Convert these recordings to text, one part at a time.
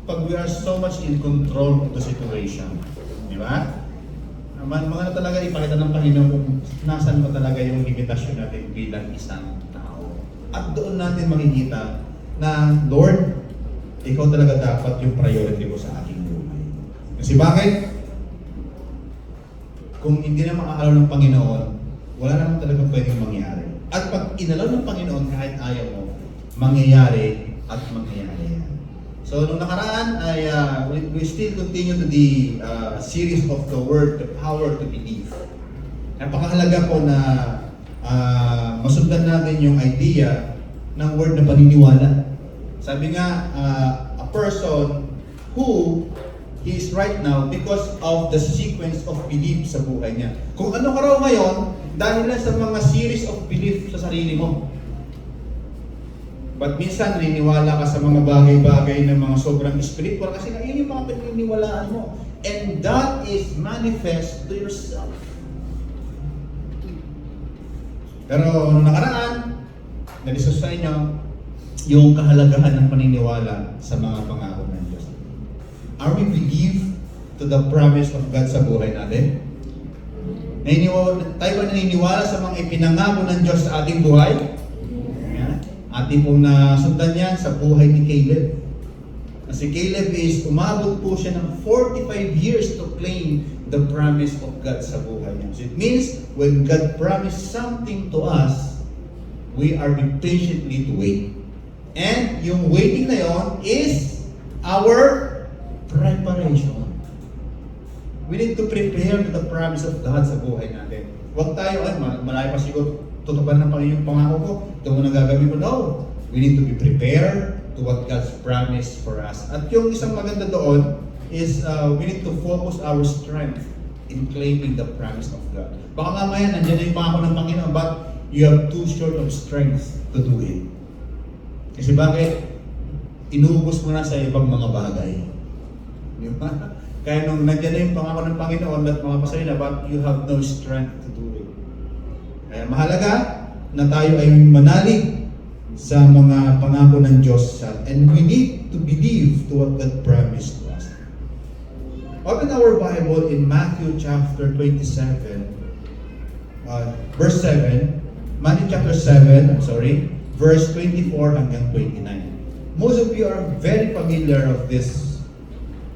pag we are so much in control of the situation. Di ba? Mga talaga ipakita ng Panginoon kung nasan pa talaga yung limitasyon natin bilang isang tao. At doon natin makikita na, Lord, ikaw talaga dapat yung priority ko sa aking buhay. Kasi bakit? Kung hindi na makakalaw ng Panginoon, wala naman talagang pwedeng mangyari. At pag inalaw ng Panginoon kahit ayaw mo, mangyayari at mangyayari yan. So, nung nakaraan ay we still continue to the series of the Word, the power to believe. Napakahalaga po na masundan natin yung idea ng word na paniniwala. Sabi nga, a person who he is right now because of the sequence of belief sa buhay niya. Kung ano ka raw ngayon, dahil lang sa mga series of belief sa sarili mo. But minsan, naniniwala ka sa mga bagay-bagay na mga sobrang spiritual kasi na yun yung mga pininiwalaan mo. And that is manifest to yourself. Pero nung nakaraan, nalisos sa inyo yung kahalagahan ng paniniwala sa mga pangako ng Diyos. Are we believe to the promise of God sa buhay natin? Tayo ba naniniwala sa mga ipinangako ng Diyos sa ating buhay? Ating pong nasundan yan sa buhay ni Caleb. Kasi Caleb is umabot po siya ng 45 years to claim the promise of God sa buhay niya. So it means when God promised something to us, we are patiently to wait. And yung waiting na yon is our preparation. We need to prepare to the promise of God sa buhay natin. Huwag tayo, malayo pa siguro, tutupan ng Panginoon yung pangako ko, ito mo nang gagawin ko. No. We need to be prepared to what God's promised for us. At yung isang maganda doon is we need to focus our strength in claiming the promise of God. Baka mamaya nandiyan na yung pangako ng Panginoon, but you have too short of strength to do it. Kasi bakit? Inubos mo na sa ibang mga bagay. Di ba? Kaya nung nandiyan na yung pangako ng Panginoon at mga pasay na, but you have no strength to do it. Kaya mahalaga na tayo ay manalig sa mga pangako ng Diyos and we need to believe to what God promised to us. Open our Bible in Matthew chapter 27, verse 7. Matthew chapter 7, verse 24 hanggang 29. Most of you are very familiar of this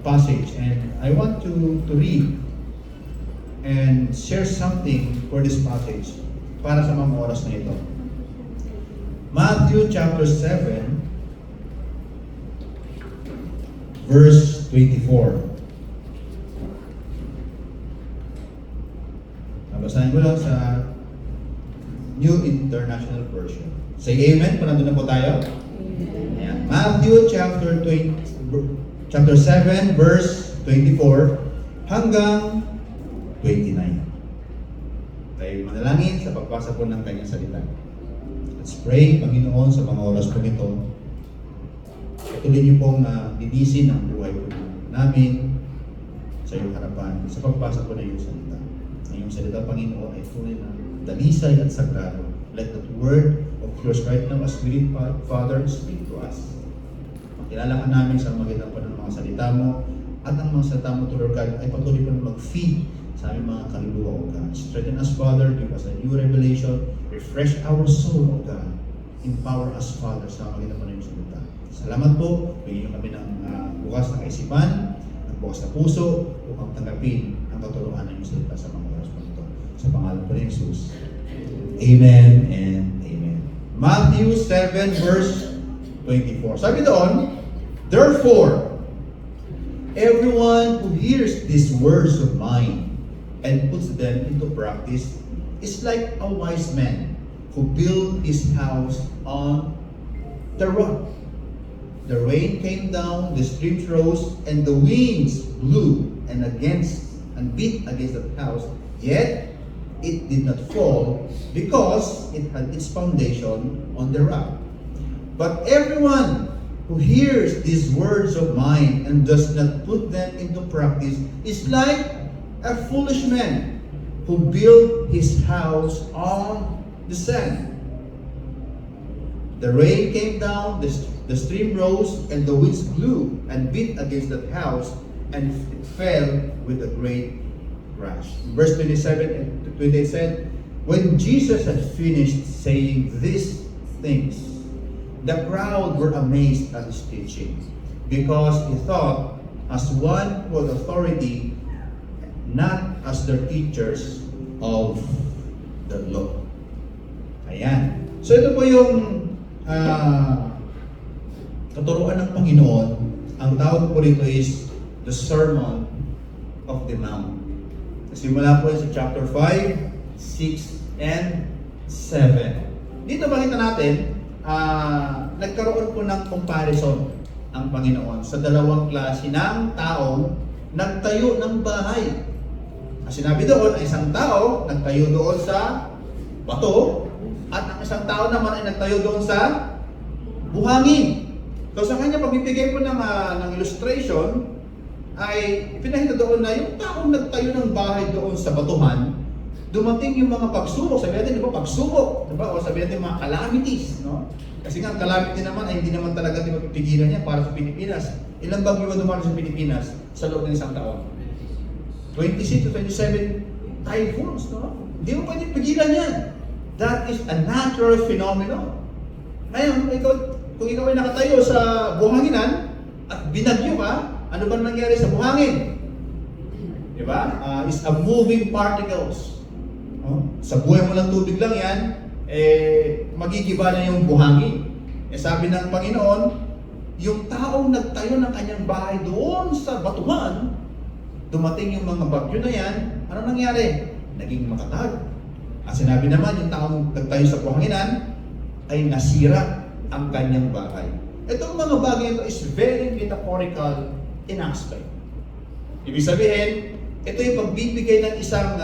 passage and I want to read and share something for this passage para sa mga oras na ito. Matthew chapter 7, verse 24. Nabasahin ko lang sa New International Version. Say amen, kung nandun na po tayo. Ayan. Matthew chapter 7, verse 24 hanggang 29. Tayo manalangin sa pagbasa po ng kanyang salita. Let's pray, Panginoon, sa mga oras po nito. Patuloy niyo pong linisin ang buhay po namin sa iyong harapan sa pagbasa po ng iyong salita. Ang iyong salita, Panginoon, ay tunay na dalisay at sagrado. Let that word of yours right now as we read, Father, speak to us. Makilala ka namin sa magitan po ng mga salita mo at ang mga salita mo, Lord God, ay patuloy po na mag-feed sa aming mga kaluluwa, O God. Strengthen us, Father. Give us a new revelation. Refresh our soul, O God. Empower us, Father, sa magitan po ng iyong salita. Salamat po. Bigyan niyo kami ng bukas na kaisipan, ng bukas na puso, upang tanggapin ang katuruan ng iyong salita sa mga oras po nito. Sa pangalan po ni Jesus. Amen and amen. Matthew 7 verse 24. Sabi doon, therefore, everyone who hears these words of mine and puts them into practice is like a wise man who built his house on the rock. The rain came down, the streams rose, and the winds blew and beat against the house, yet it did not fall because it had its foundation on the rock. But everyone who hears these words of mine and does not put them into practice is like a foolish man who built his house on the sand. The rain came down, the the stream rose, and the winds blew and beat against that house, and it fell with a great crash. Verse 27 and 28 said, when Jesus had finished saying these things, the crowd were amazed at his teaching, because he thought as one with authority, not as their teachers of the law. Ayan. So ito po yung katuruan ng Panginoon. Ang tawag po rito is the Sermon of the Mount. Simula po sa chapter 5, 6, and 7. Dito makita natin, nagkaroon po ng comparison ang Panginoon sa dalawang klase ng taong nagtayo ng bahay. Ang sinabi doon ay isang tao nagtayo doon sa bato, at ang isang tao naman ay nagtayo doon sa buhangin. So sa kanya pagbibigay po ng illustration ay pinakita doon na yung taong nagtayo ng bahay doon sa batuhan, dumating yung mga pagsubok, sabi natin, di ba, pagsubok, di ba? O sabi natin mga calamities, no? Kasi nga, ang calamity naman ay hindi naman talaga mapipigilan niya para sa Pilipinas. Ilang bagyo ba dumaan sa Pilipinas sa loob ng isang taon? 26 to 27 typhoons, no? Hindi mo pwede pigilan yan. That is a natural phenomenon. Ngayon, kung ikaw ay nakatayo sa buhanginan at binagyo ka, ano ba nangyari sa buhangin? Di ba? It's a moving particles. No? Sa buhay mo lang tubig lang yan, magigiba na yung buhangin. Sabi ng Panginoon, yung taong nagtayo ng kanyang bahay doon sa batuhan, dumating yung mga bagyo na yan, ano nangyari? Naging matatag. At sinabi naman, yung taong nagtayo sa buhanginan, ay nasira ang kanyang bahay. Itong mga bagay ito is very metaphorical in aspect. Ibig sabihin, ito yung pagbibigay ng isang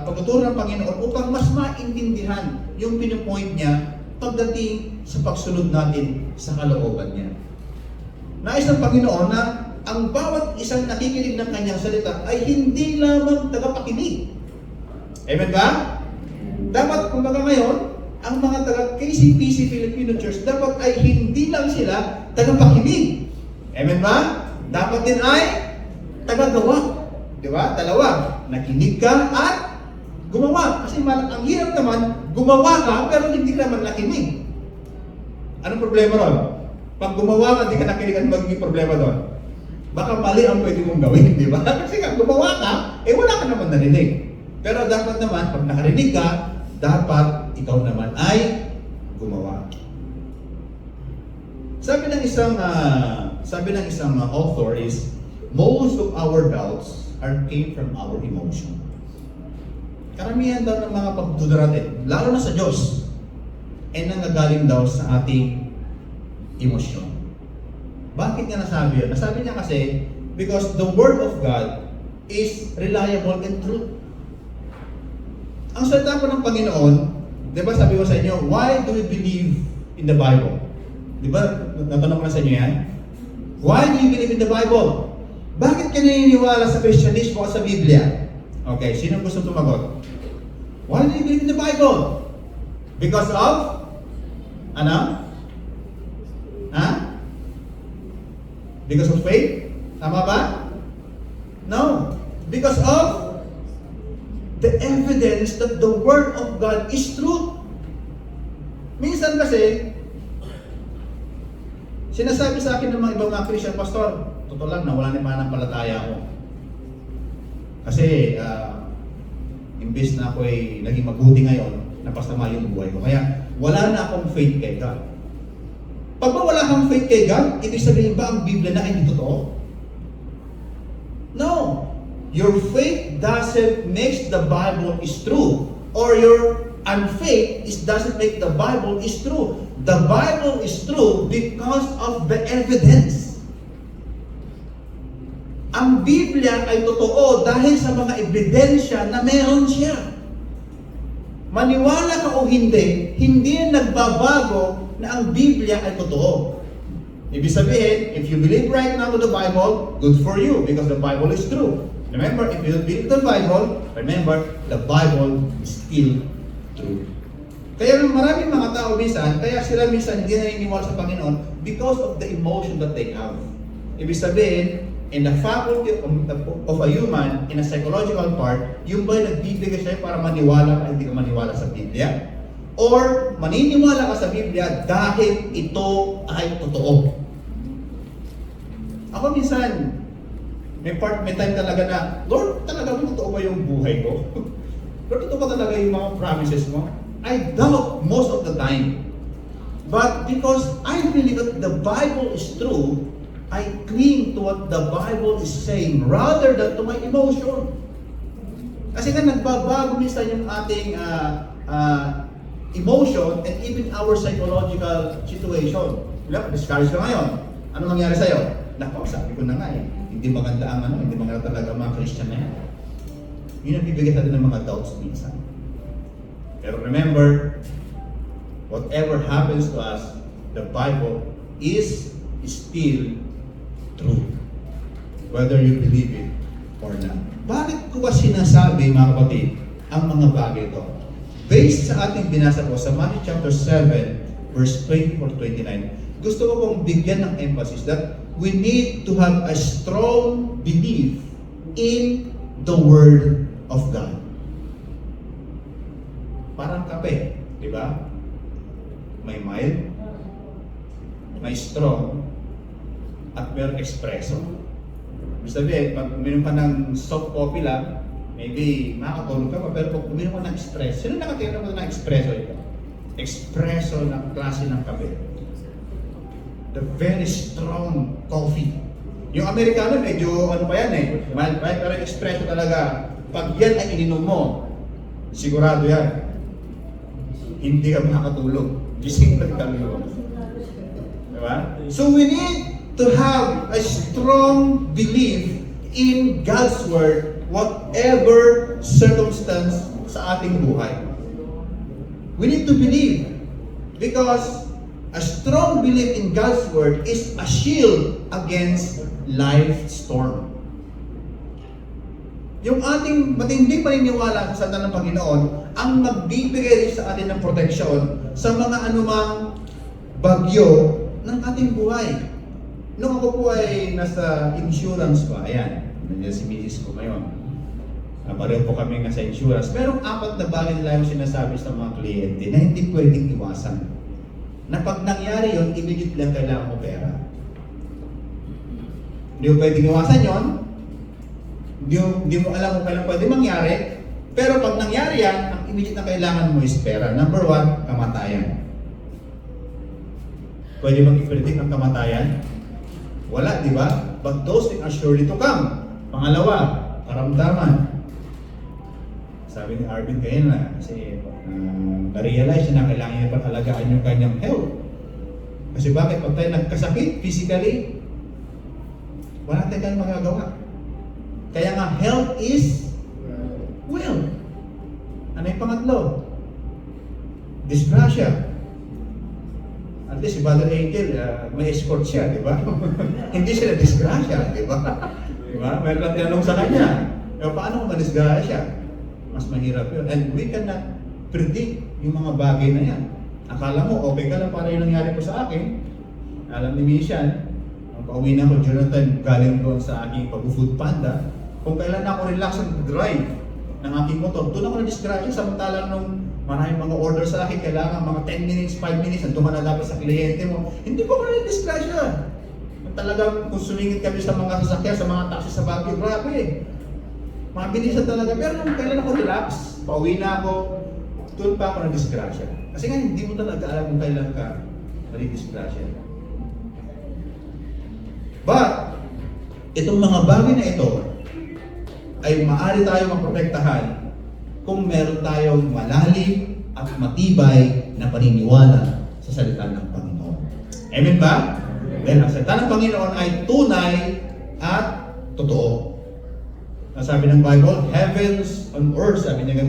pagtuturo ng Panginoon upang mas maintindihan yung pinupoint niya pagdating sa pagsunod natin sa kalooban niya. Nais ng Panginoon na ang bawat isang nakikinig ng kanyang salita ay hindi lamang tagapakinig. Amen ba? Dapat, kumbaga ngayon, ang mga taga-KCPC Filipino Church, dapat ay hindi lang sila tagapakinig. Amen ba? Dapat din ay tagagawa. Di ba? Dalawa. Nakinig ka at gumawa. Kasi ang hirap naman, gumawa ka pero hindi ka naman nakinig. Anong problema ron? Pag gumawa ka, hindi ka nakinig, ano magiging problema doon? Baka mali ang pwede mong gawin, di ba? Kasi kung gumawa ka, wala ka naman narinig. Pero dapat naman, pag nakarinig ka, dapat ikaw naman ay gumawa. Sabi ng isang author is, most of our doubts came from our emotion. Karamihan daw ng mga pagduda natin, lalo na sa Diyos, ay nanggagaling daw sa ating emosyon. Bakit niya nasabi yun? Nasabi niya kasi, because the Word of God is reliable and true. Ang salita po ng Panginoon, di ba sabi ko sa inyo, why do we believe in the Bible? Di ba, natanong ko na sa inyo yan? Why do you believe in the Bible? Bakit ka naniniwala sa Christianismo o sa Biblia? Okay, sino gusto tumagot? Why do you believe in the Bible? Because of? Ano? Ha? Because of faith? Tama ba? No. Because of the evidence that the Word of God is true. Minsan kasi, sinasabi sa akin ng mga ibang mga Christian, Pastor, totoo lang, nawala na yung pananampalataya ko. Kasi, imbes na ako ay naging mabuti ngayon, napasama yung buhay ko. Kaya, wala na akong faith kay God. Pag ba wala kang faith kay God, ibig sabihin ba ang Biblia na ay hindi totoo? No. Your faith doesn't make the Bible is true. Or your unfaith doesn't make the Bible is true. The Bible is true because of the evidence. Ang Biblia ay totoo dahil sa mga ebidensya na meron siya. Maniwala ka o hindi, hindi nagbabago na ang Biblia ay totoo. Ibig sabihin, if you believe right now to the Bible, good for you because the Bible is true. Remember, if you don't believe the Bible, remember, the Bible is still true. Kaya maraming mga tao minsan, kaya sila minsan hindi naniniwala sa Panginoon because of the emotion that they have. Ibig sabihin, in the faculty of a human, in a psychological part, yung ba'y nagbibigay sa'yo para maniwala ka, hindi ka maniwala sa Biblia? Or maniniwala ka sa Biblia dahil ito ay totoo? Ako minsan, may time talaga na, Lord, talaga mo totoo ba yung buhay ko? Lord, totoo ba talaga yung mga promises mo? I doubt most of the time. But because I believe that the Bible is true, I cling to what the Bible is saying rather than to my emotion. Kasi nga nagbabago minsan yung ating emotion and even our psychological situation. Discourage ka ngayon. Ano mangyari sa'yo? Nako, sabi ko na nga hindi maganda ang hindi maganda talaga ang mga Christian na yan. Yun ang bibigyan natin ng mga doubts minsan. Pero remember, whatever happens to us, the Bible is still true. Whether you believe it or not. Bakit ko ba sinasabi, mga kapatid, ang mga bagay ito? Based sa ating binasa po sa Matthew chapter 7, verse 24-29, gusto ko pong bigyan ng emphasis that we need to have a strong belief in the Word of God. Parang kape, di ba? May mild, may strong, at mayroong espresso. Ibig sabihin, pag uminom ka ng soft coffee lang, maybe makakatulog ka pa, pero pag uminom ka ng espresso, sino nakatira mo ng espresso ito? Espresso ng klase ng kape. The very strong coffee. Yung Amerikano, medyo ano pa yan mild pa yan, pero espresso talaga, pag yan ay ininom mo, sigurado yan, hindi ka makakatulog. Gising lang kami mo. Diba? So we need to have a strong belief in God's Word, whatever circumstance sa ating buhay. We need to believe because a strong belief in God's Word is a shield against life's storm. Yung ating matinding paniniwala sa salita ng Panginoon ang magbibigay rin sa atin ng proteksyon sa mga anumang bagyo ng ating buhay. Nung ako po ay nasa insurance pa, ayan, nandiyan si Mrs. ko ngayon. Pareho po kami nasa insurance. Merong 4 na bagay nila yung sinasabi sa mga kliyente na hindi pwedeng iwasan. Na pag nangyari yun, immediate lang kailangan mo pera. Hindi mo pwedeng iwasan yun. Hindi mo alam kung kailan pwede mangyari. Pero pag nangyari yan, ang immediate na kailangan mo is pera. Number 1, kamatayan. Pwede bang i-predict ang kamatayan? Wala, di ba? But those things are surely to come. Pangalawa, karamdaman. Sabi ni Arvin kayo na, kasi na-realize na kailangan niya pag-alagaan yung kanyang health. Kasi bakit? Pag tayo nagkasakit, physically, wala tayong magagawa. Kaya nga, health is wealth. Ano yung pangatlo? Disgrasya. At least si Brother Angel, may escort siya, di ba? Hindi siya na-disgrasya, di ba? Di ba? May tinanong sa kanya, paano kung ma-disgrasya? Mas mahirap yun. And we cannot predict yung mga bagay na yan. Akala mo, okay ka lang para yung nangyari ko sa akin. Alam ni Mishan, ang pauwi na ko, Jonathan, galing doon sa aking pag-food panda. Kung kailan ako relax ang drive ng aking motor, doon ako na-disgrasya samantalang nung maraming mga order sa akin, kailangan mga 10 minutes, 5 minutes, nandun ka na dapat sa kliyente mo. Hindi po ako na-disgrasya. Talagang kung sumingit kami sa mga sasakyan, sa mga taxi sa Baguio, grabe. Mabilisan talaga. Pero nung kailan ako relax, pauwi na ako, doon pa ako na-disgrasya. Kasi nga hindi mo talaga alam kung kailan ka na-disgrasya. But, itong mga bagay na ito, ay maaari tayo maprotektahan kung meron tayong malalim at matibay na paniniwala sa salita ng Panginoon. Amen ba? Then, ang salita ng Panginoon ay tunay at totoo. Sabi ng Bible, heavens and earth, sabi niya,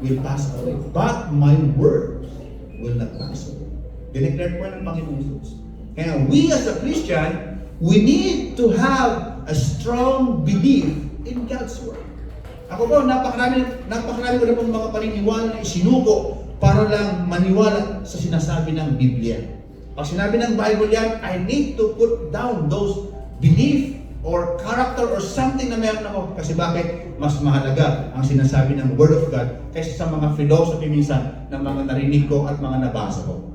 will pass away. But my words will not pass away. Dineclare po ng Panginoon Jesus. Kaya we as a Christian, we need to have a strong belief in God's Word. Ako po, napakarami ko na pong mga paniniwala na isinuko para lang maniwala sa sinasabi ng Biblia. Pag sinabi ng Bible yan, I need to put down those belief or character or something na meron ako. Kasi bakit? Mas mahalaga ang sinasabi ng Word of God kaysa sa mga philosophy minsan ng mga narinig ko at mga nabasa ko.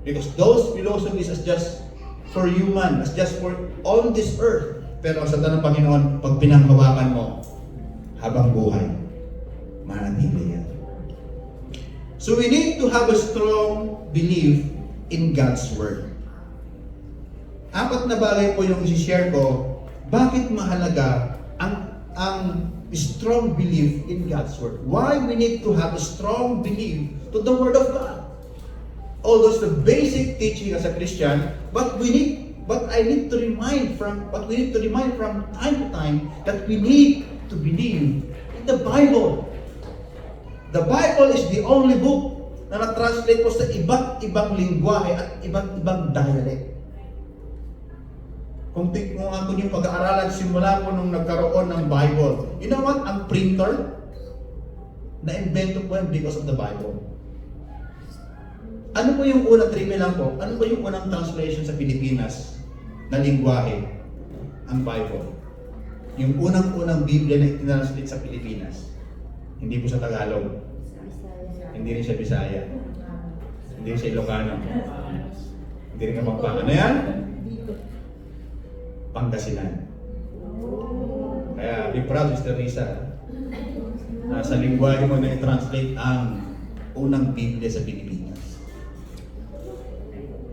Because those philosophies is just for human, is just for on this earth. Pero ang salita ng Panginoon, pag pinanghawakan mo, habang buhay, manatili yan. So we need to have a strong belief in God's Word. 4 na bagay po yung isi-share ko, bakit mahalaga ang strong belief in God's Word. Why we need to have a strong belief to the Word of God. Although it's the basic teaching as a Christian, but I need to remind from time to time that we need to believe in the Bible. The Bible is the only book na na-translate po sa iba't ibang lingwahe at iba't ibang dialect. Kung ako yung pag-aaralan simula po nung nagkaroon ng Bible, you know what? Ang printer, na-invento po yan because of the Bible. Ano po yung unang trivia lang po? Ano po yung unang translation sa Pilipinas na lingwahe? Ang Bible. Yung unang-unang Biblia na itinranslate sa Pilipinas. Hindi po sa Tagalog. Hindi rin sa Bisaya. Hindi rin sa Ilocano. Hindi rin Kapampangan. Ano yan? Pangasinan. Kaya be proud, Mr. Risa. Sa lingwahe mo na i-translate ang unang Biblia sa Pilipinas.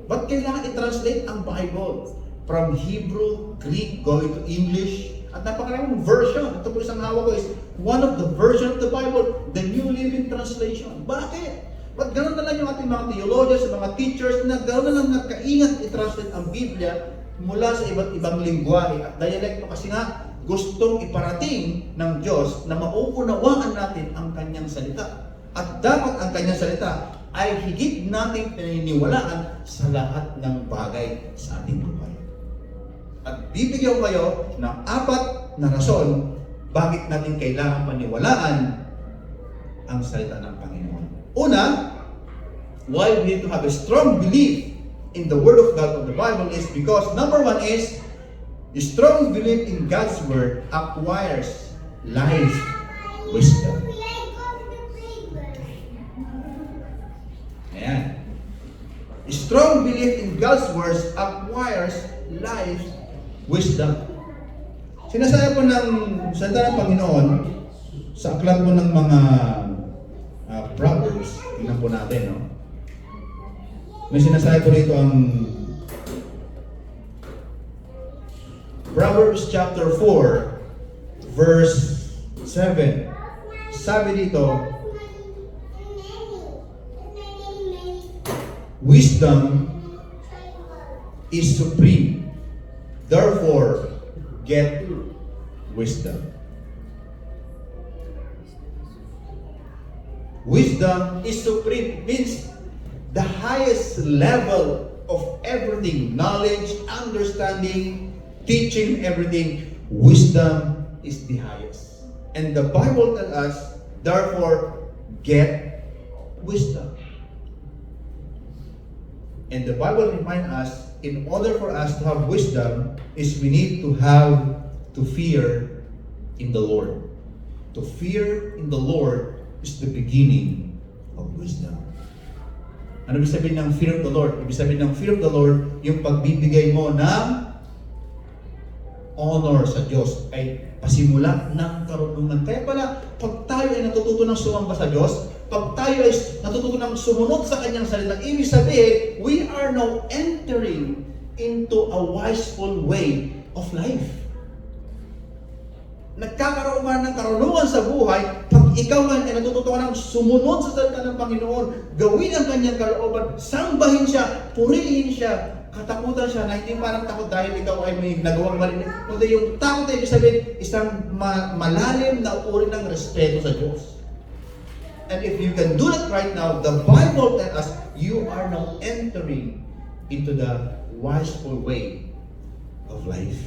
Ba't kailangan i-translate ang Bible? From Hebrew, Greek, going to English, at napakaraming version. Ito po isang hawak ko is one of the version of the Bible, the New Living Translation. Bakit? Ba't gano'n na lang yung ating mga theologians, mga teachers, na gano'n na lang nagkaingat i-translate ang Biblia mula sa iba't ibang lingwahe at dialekto kasi nga gustong iparating ng Diyos na mauunawaan natin ang kanyang salita. At dapat ang kanyang salita ay higit nating pininiwalaan sa lahat ng bagay sa ating buhay. At bibigyan ko kayo ng 4 na rason bakit natin kailangan paniwalaan ang salita ng Panginoon. Una, why we need to have a strong belief in the Word of God of the Bible is because number 1 is the strong belief in God's Word acquires life wisdom. Ayan. A strong belief in God's words acquires life wisdom. Sinasaya po ng salita ng Panginoon sa aklat po ng mga Proverbs. Tingnan po natin, no? May sinasaya po rito ang Proverbs chapter 4 verse 7. Sabi dito, wisdom is supreme. Therefore, get wisdom. Wisdom is supreme. It means the highest level of everything. Knowledge, understanding, teaching, everything. Wisdom is the highest. And the Bible tells us, therefore, get wisdom. And the Bible reminds us, in order for us to have wisdom, is we need to fear in the Lord. To fear in the Lord is the beginning of wisdom. Ano ibig sabihin ng fear of the Lord? Ibig sabihin ng fear of the Lord, yung pagbibigay mo ng honor sa Diyos ay pasimula ng karunungan. Kaya pala, pag tayo ay natututo ng sumamba sa Diyos, pag tayo ay natututo ng sumunod sa Kanyang salita, ibig sabihin, we are now entering into a wiseful way of life. Nagkakaroon ka ng karunungan sa buhay pag ikaw man ay natututo ka ng sumunod sa salita ng Panginoon, gawin ang Kanyang kalooban, sambahin siya, purihin siya, katakutan siya na hindi parang takot dahil ikaw ay may nagawang mali. Kundi yung takot ay ibig sabihin, isang malalim na uri ng respeto sa Diyos. And if you can do that right now, the Bible tells us, you are now entering into the wiseful way of life.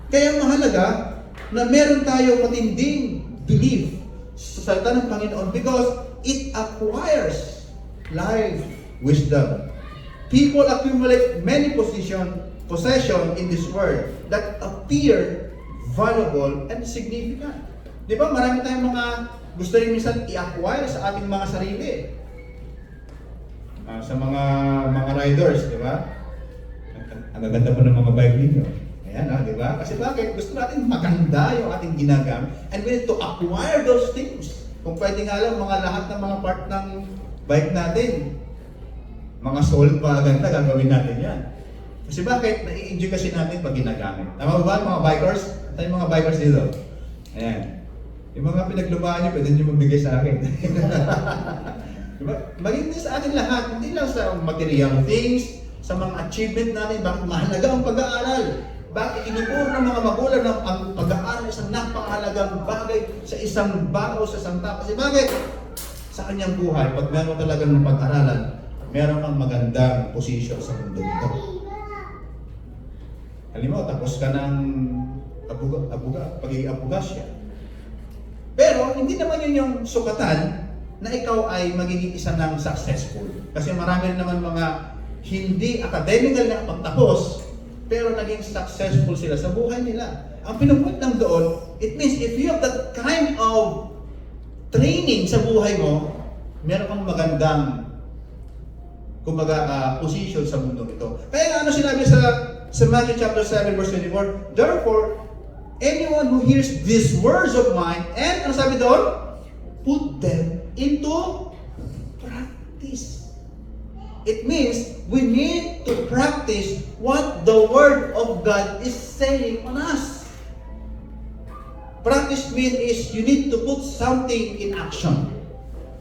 Kaya mahalaga na meron tayo matinding belief sa salita ng Panginoon because it acquires life wisdom. People accumulate many possession in this world that appear valuable and significant. Di ba, marami tayong mga gusto rin minsan i-acquire sa ating mga sarili. Sa mga riders, di ba? Ang gaganda po ng mga bike ninyo. Ayan, di ba? Kasi bakit? Gusto natin maganda yung ating ginagamit and we need to acquire those things. Kung pwede nga lang, lahat ng mga part ng bike natin, mga soul pa ganda, gagawin natin yan. Kasi bakit? Nai-enjoy kasi natin pag ginagamit. Tama ba mga bikers? Tayong mga bikers dito. Ayan. Yung mga pinaglumaan nyo, pwede nyo magbigay sa akin. Diba? Maging din sa atin lahat, hindi lang sa material things, sa mga achievement natin, bakit mahalaga ang pag-aaral. Bakit inuturo ng mga magulang ng ang pag-aaral isang napakahalagang bagay sa isang bao, sa isang tao. Kasi bakit? Sa kanyang buhay, pag meron talagang ng pag-aralan, meron kang magandang posisyon sa mundo ito. Halimbawa, tapos ka ng pagiging abugasya. Pero, hindi naman yun yung sukatan na ikaw ay magiging isa ng successful. Kasi marami naman mga hindi academical na pagtapos, pero naging successful sila sa buhay nila. Ang pinupunit lang doon, it means if you have that kind of training sa buhay mo, meron kang magandang position sa mundo ito. Kaya ano sinabi sa Matthew chapter 7 verse 24, therefore, anyone who hears these words of mine, and ano sabi doon? Put them into practice. It means we need to practice what the Word of God is saying on us. Practice means is you need to put something in action.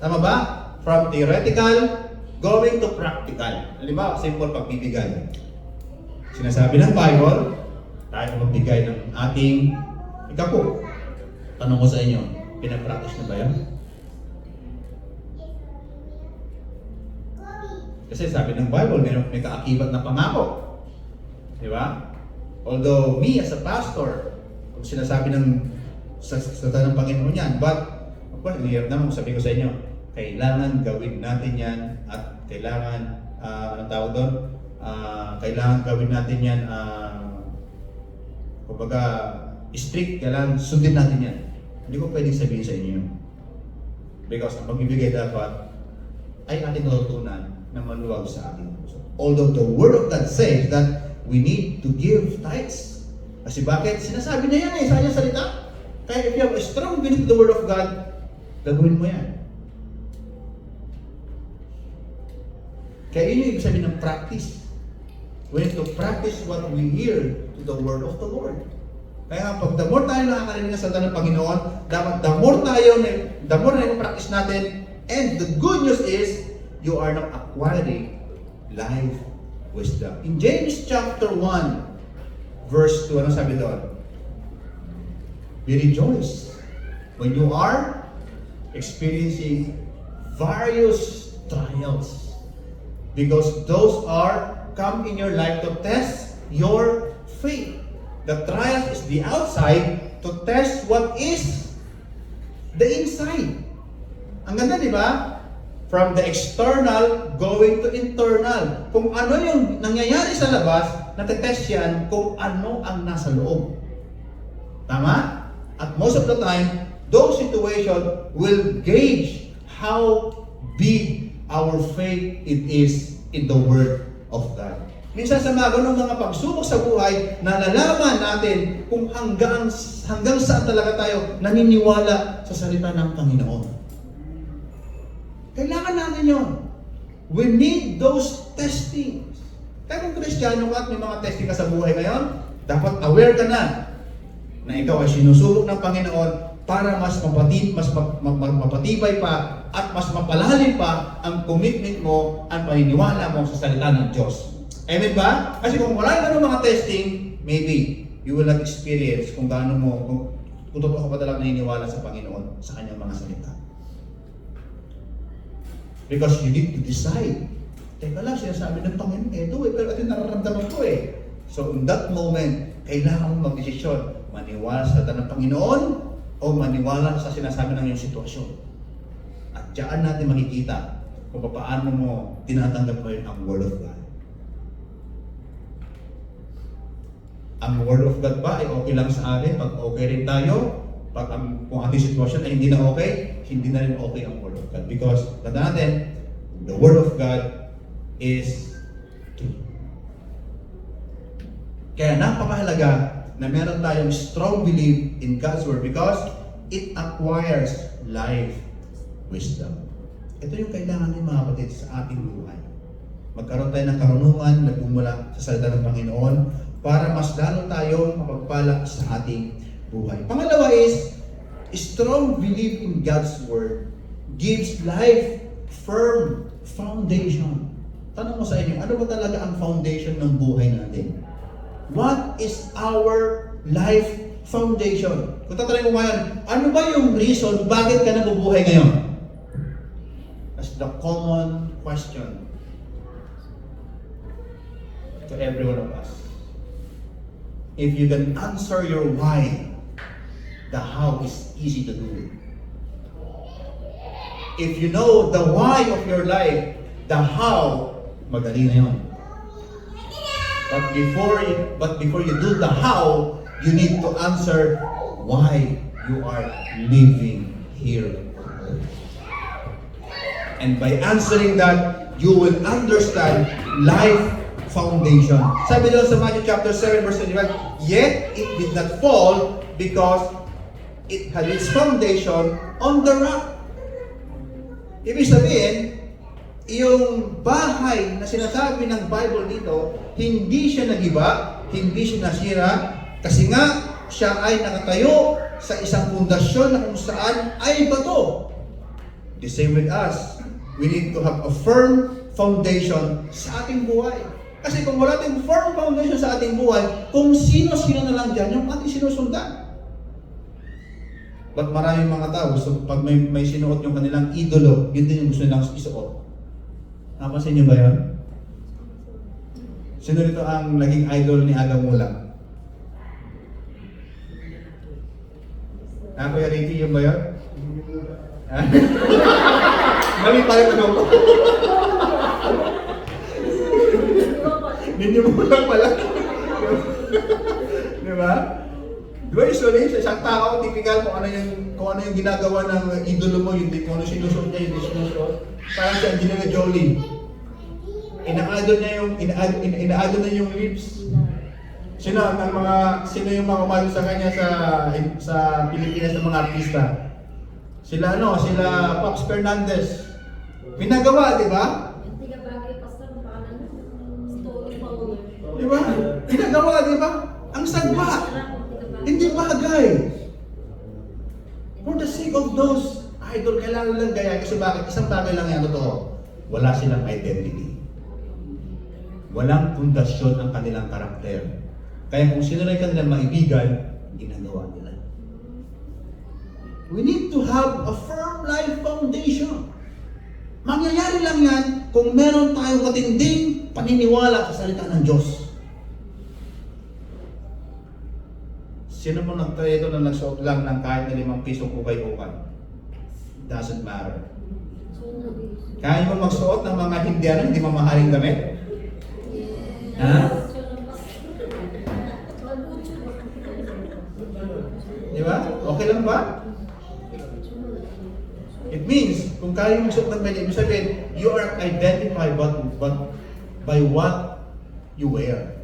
Tama ba? From theoretical, going to practical. Halimbawa, simple pagbibigay. Sinasabi ng Bible, tayo magbigay ng ating ikapo. Tanong ko sa inyo, pinapractice na ba yan? Kasi sabi ng Bible, may kaakibat na pangako. Di ba? Although me as a pastor, kung sinasabi ng sa ng Panginoon yan, but of course, hirap naman sabi ko sa inyo, kailangan gawin natin yan at kailangan, anong tawag doon? Kailangan gawin natin yan, kumbaga, strict, kailangan sundin natin yan. Hindi ko pwedeng sabihin sa inyo. Because ang pagbibigay dapat ay ating natutunan na maluwag sa ating puso. Although the Word of God says that we need to give tithes. Kasi bakit? Sinasabi niya yan sa kanyang salita. Kaya if you have a strong belief in the Word of God, gagawin mo yan. Kaya yun yung ibig sabihin ng practice. We need to practice what we hear to the Word of the Lord. Kaya pag the more tayo nakakarinig ng salita ng Panginoon, dapat the more na yung practice natin, and the good news is, you are not acquiring life wisdom. In James chapter 1, verse 2, ano sabi doon? Be rejoice when you are experiencing various trials, because those come in your life to test your faith. The trial is the outside to test what is the inside. Ang ganda, di ba? From the external going to internal. Kung ano yung nangyayari sa labas, natetest yan kung ano ang nasa loob. Tama? At most of the time, those situations will gauge how big our faith it is in the Word of God. Minsan sa mga ganung mga pagsubok sa buhay, nalalaman natin kung hanggang saan talaga tayo naniniwala sa salita ng Panginoon. Kailangan natin yun. We need those testings. Kaya kung Kristiyano ka at may mga testing ka sa buhay ngayon, dapat aware ka na ikaw ay sinusubok ng Panginoon para mas mapatibay pa at mas mapalalim pa ang commitment mo, ang paniniwala mo sa salita ng Diyos. Amen ba? Kasi kung wala ka ng mga testing, maybe you will not experience kung totoo ka pa talagang naniniwala sa Panginoon sa kanyang mga salita. Because you need to decide. Teka lang, sinasabi ng Panginoon, pero ito yung nararamdaman ko eh. So in that moment, kailangan mo mag-desisyon, maniwala sa salita ng Panginoon o maniwala sa sinasabi ng iyong sitwasyon. At diyan natin makikita kung paano mo tinatanggap ngayon ang Word of God. Ang Word of God ba ay okay lang sa atin? Pag okay rin tayo, pag kung ating sitwasyon ay hindi na okay, hindi na rin okay ang Word of God. Because, tanda natin, the Word of God is true. Kaya napakahalaga na meron tayong strong belief in God's Word because it acquires life wisdom. Ito yung kailangan ng mga kapatid sa ating buhay. Magkaroon tayo ng karunungan na bumula sa salita ng Panginoon para mas lalo tayong mapagpala sa ating buhay. Pangalawa is, strong belief in God's Word gives life firm foundation. Tanong mo sa inyo, ano ba talaga ang foundation ng buhay natin? What is our life foundation? Kung tatanungin mo ngayon, ano ba yung reason bakit ka nabubuhay ngayon? That's the common question to every one of us. If you can answer your why, the how is easy to do. If you know the why of your life, the how, madali na yun. But before you do the how, you need to answer why you are living here. And by answering that, you will understand life foundation. Sabi doon sa Matthew chapter 7 verse 21, yet it did not fall because it had its foundation on the rock. Ibig sabihin, yung bahay na sinasabi ng Bible dito, hindi siya nagiba, hindi siya nasira, kasi nga siya ay nakatayo sa isang pundasyon na kung saan ay bato. The same with us. We need to have a firm foundation sa ating buhay. Kasi kung wala tayong firm foundation sa ating buhay, kung sino-sino na lang dyan, yung ating sinusundan. But maraming mga tao, so pag may sinuot yung kanilang idolo, yun din yung gusto nilang isuot. Napansin niyo ba yun? Sino rito ang naging idol ni Aga Mula? Kuya Ricky, yun ba yun? Mali pala ito ko. Ninyo mo lang pala. Di ba? Di ba usually, sa isang tao, typical kung ano yung ginagawa ng idolo mo, yung kung ano sinusuot niya, yung sinusuot. Parang si Angelina Jolie. Inaadon niya yung lips. Sino yung mga umalo sa kanya sa Pilipinas ng mga artista? Sila Pops Fernandez. Pinagawa, di ba? Hindi ka bagay, pastor, baka story power. Di ba? Pinagawa, di ba? Ang sagwa. Hindi bagay. For the sake of those idol, kailangan lang gaya. Kasi bakit? Isang bagay lang yan, totoo. Wala silang identity. Walang pundasyon ang kanilang karakter. Kaya kung sino lang kanilang maibigan, ginagawa nila. We need to have a firm life foundation. Mangyayari lang yan kung meron tayong matinding paniniwala sa salita ng Diyos. Sino mo nagtry ito na nagsuot lang ng kahit na 5 pisong ukay-ukay? Doesn't matter. Kaya mo magsuot ng mga hindi mamahaling damit? Ha? Di ba? Okay lang ba? It means, kung kaya mong suot ng ganyan, ibig sabihin, you are identified by what you wear.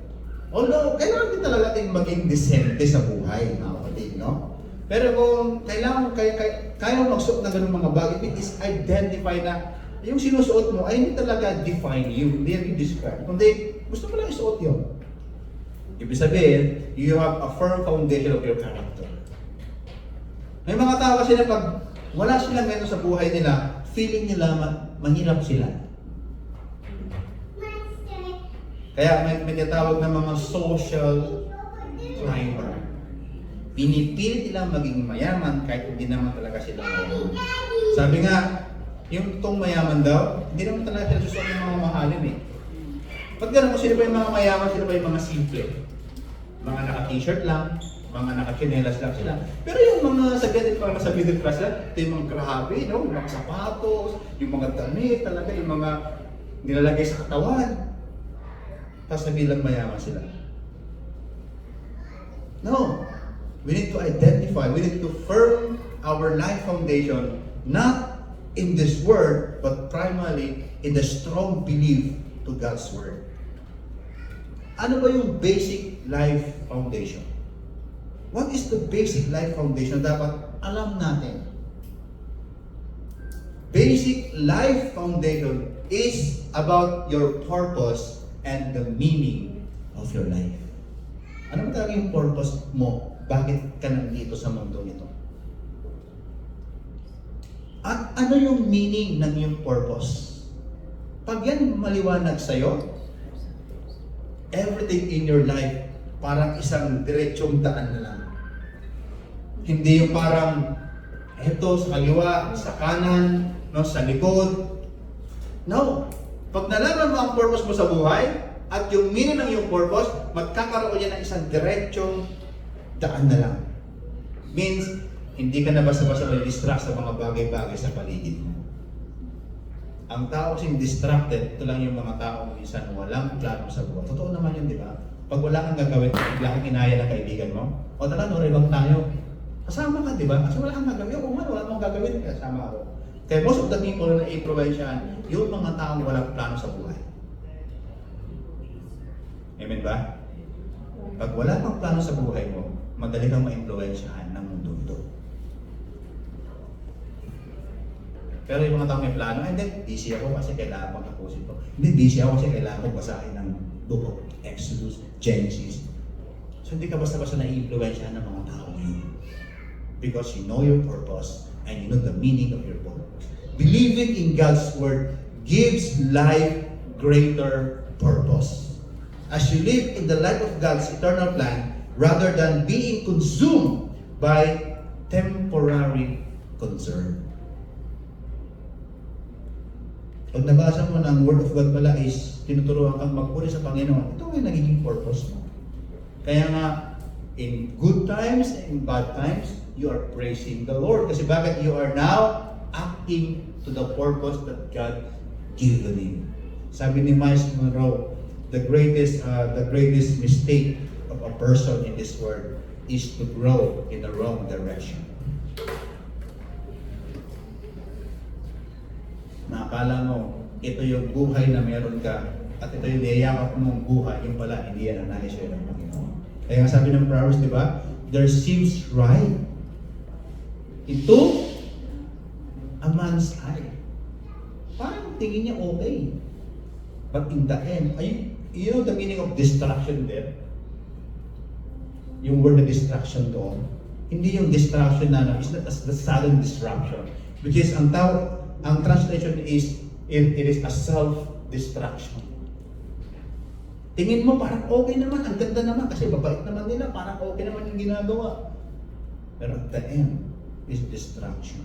Although, kailangan din talaga natin maging decente sa buhay, mga kapatid, no? Pero kung kaya mong magsuot ng ganung mga bagay, it is identify na yung sinusuot mo ay hindi talaga define you, hindi yung describe. Kundi, gusto mo lang isuot yun. Ibig sabihin, you have a firm foundation of your character. May mga tao kasi na pag wala silang ganito sa buhay nila, feeling nila mahirap sila. Kaya may tinatawag na mga social climber. Pinipilit nilang maging mayaman kahit hindi naman talaga sila mayaman. Sabi nga, yung itong mayaman daw, hindi naman talaga sila susuot ng mga mahalin eh. Pag gano'n mo, sila ba yung mga mayaman, sila ba yung mga simple? Mga naka-t-shirt lang, mga nakachinelas lang sila. Pero yung mga sa middle class lang, ito yung mga grabe, no? Yung mga sapatos, yung mga damit, talaga yung mga nilalagay sa katawan. Tapos bilang mayaman sila. No. We need to identify, we need to firm our life foundation, not in this word, but primarily in the strong belief to God's word. Ano ba yung basic life foundation? What is the basic life foundation dapat alam natin? Basic life foundation is about your purpose and the meaning of your life. Ano ba talaga yung purpose mo? Bakit ka nandito sa mundo nito? At ano yung meaning ng yung purpose? Pag yan maliwanag sa'yo, everything in your life parang isang diretsong daan na lang. Hindi yung parang eto sa kaliwa, sa kanan, no, sa likod. No. Pag nalaman mo ang purpose mo sa buhay at yung meaning ng iyong purpose, magkakaroon yan ng isang diretsong daan na lang. Means, hindi ka na basta-basta na-distract sa mga bagay-bagay sa paligid mo. Ang tao kasing distracted, ito lang yung mga tao minsan walang plano sa buhay. Totoo naman yun, di ba? Pag wala kang gagawin, bigla kang inaya ng kaibigan mo, o tala, no, ibang tayo. Kasama ka, di ba? Kasi wala kang gagawin. O nga, wala mong gagawin, kasama ako. Kaya most of the people na i-provincian, yung mga taong walang plano sa buhay. Amen ba? Pag wala kang plano sa buhay mo, madali kang ma-influensyahan ng mundo ito. Pero yung mga taong may plano, hindi, busy ako kasi kailangan kong tapusin to. Hindi, busy ako kasi kailangan kong basahin ng book of Exodus, Genesis. So hindi ka basta-basta na-influensyahan ng mga taong yun. Because you know your purpose and you know the meaning of your purpose. Believing in God's word gives life greater purpose. As you live in the light of God's eternal plan, rather than being consumed by temporary concern. Pag nabasa mo ng Word of God pala is tinuturuan kang magpuri sa Panginoon, ito ang nagiging purpose mo. Kaya nga, in good times and in bad times, you are praising the Lord. Kasi bakit? You are now acting to the purpose that God given you. Sabi ni Miles Monroe, the greatest mistake of a person in this world is to grow in the wrong direction. Nakakala mo, ito yung buhay na meron ka at ito yung niyayakap mong buhay, yung pala, hindi yan ang nais ng Panginoon. Kaya nga sabi ng Proverbs, di ba? There seems right into a man's eye. Parang tingin niya okay. But in the end, you know the meaning of distraction there? Yung word na distraction doon, hindi yung distraction na, it's not the sudden disruption. Which is, ang translation is, it is a self-distraction. Tingin mo parang okay naman, ang ganda naman, kasi babait naman nila, parang okay naman yung ginagawa. Pero at the end, is distraction.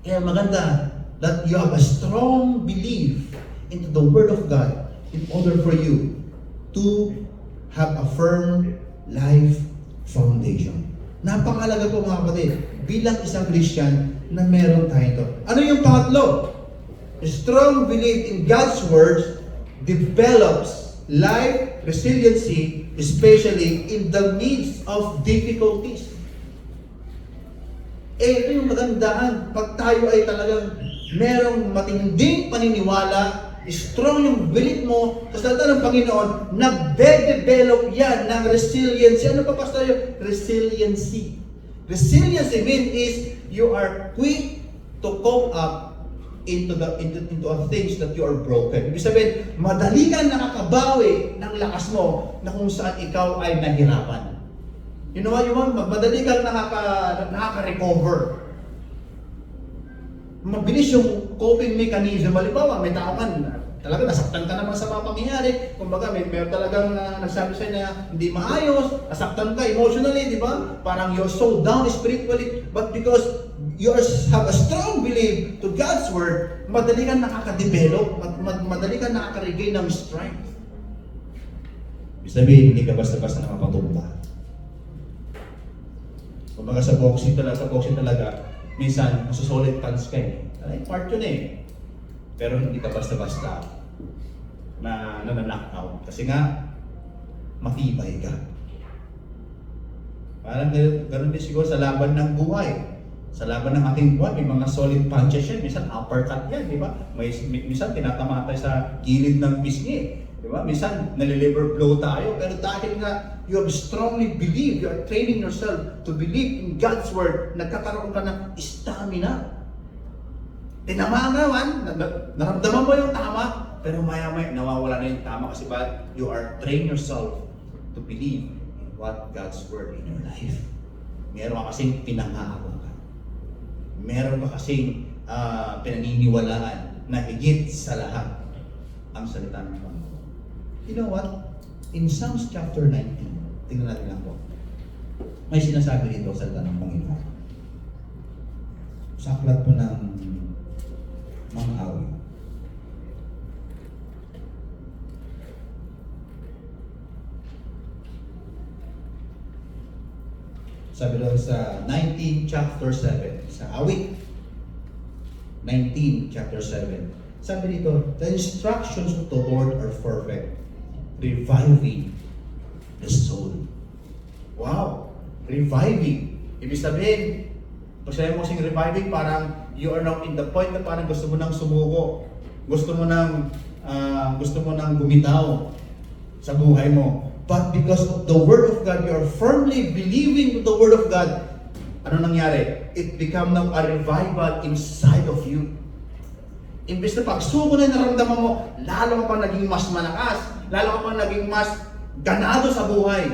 Kaya maganda that you have a strong belief into the Word of God in order for you to have a firm life foundation. Napakalaga po mga kapatid, bilang isang Christian na meron tayo ito. Ano yung pangatlo? A strong belief in God's words develops life resiliency, especially in the midst of difficulties. Ito yung magandaan. Pag tayo ay talagang merong matinding paniniwala, strong yung belief mo sa salita ng Panginoon, nagde-develop yan ng resiliency. Ano pa pastor yun? Resiliency. Resiliency means is you are quick to cope up into things that you are broken. Ibig sabihin, madali kang nakakabawi ng lakas mo na kung saan ikaw ay nahirapan. You know what you want? Madali kang nakaka-recover. Mabilis yung coping mechanism. Halimbawa, may tao ka, talaga nasaktan ka naman sa mga pangyayari. Kumbaga, may talagang nagsabi sa'yo na hindi maayos, nasaktan ka emotionally, di ba? Parang you're so down spiritually. But because you have a strong belief to God's word, madali kang nakaka-develop, madali kang nakaka-regain ng strength. Ibig sabihin, hindi ka basta-basta na mapatumba. Kumbaga sa boxing talaga, minsan nasusolid pants ka eh. Ay, part yun eh. Pero hindi ka basta-basta na knock-out. Kasi nga, matibay ka. Parang ganun din siguro sa laban ng buhay. Sa laban ng ating buhay, may mga solid punches yan. Minsan uppercut yan, di ba? Minsan tinatamata sa gilid ng pisngi. Di ba? Minsan naliliver blow tayo. Pero dahil nga, you have strongly believed, you are training yourself to believe in God's Word, nagkakaroon ka ng stamina. Tinamaan naman, naramdaman mo yung tama, pero maya-maya nawawala na yung tama kasi ba, you are train yourself to believe in what God's Word in your life. Meron ka kasing pinangahawakan. Meron ka kasing pinaniniwalaan na higit sa lahat ang salita ng Panginoon. You know what? In Psalms chapter 19, tingnan natin lang po. May sinasabi dito sa salita ng Panginoon. Sa aklat po ng mga awit. Sabi doon sa 19 chapter 7, sa awit 19 chapter 7. Sabi dito, the instructions of the Lord are perfect, reviving the soul. Wow! Reviving. Ibig sabihin, pag sabi mo sing reviving, parang you are now in the point na parang gusto mo nang sumuko. Gusto mo nang bumitaw sa buhay mo. But because of the Word of God, you are firmly believing in the Word of God. Ano nangyari? It become now a revival inside of you. Imbes na pagsuko na naramdaman mo, lalo ka pa naging mas malakas, lalo ka pa naging mas ganado sa buhay,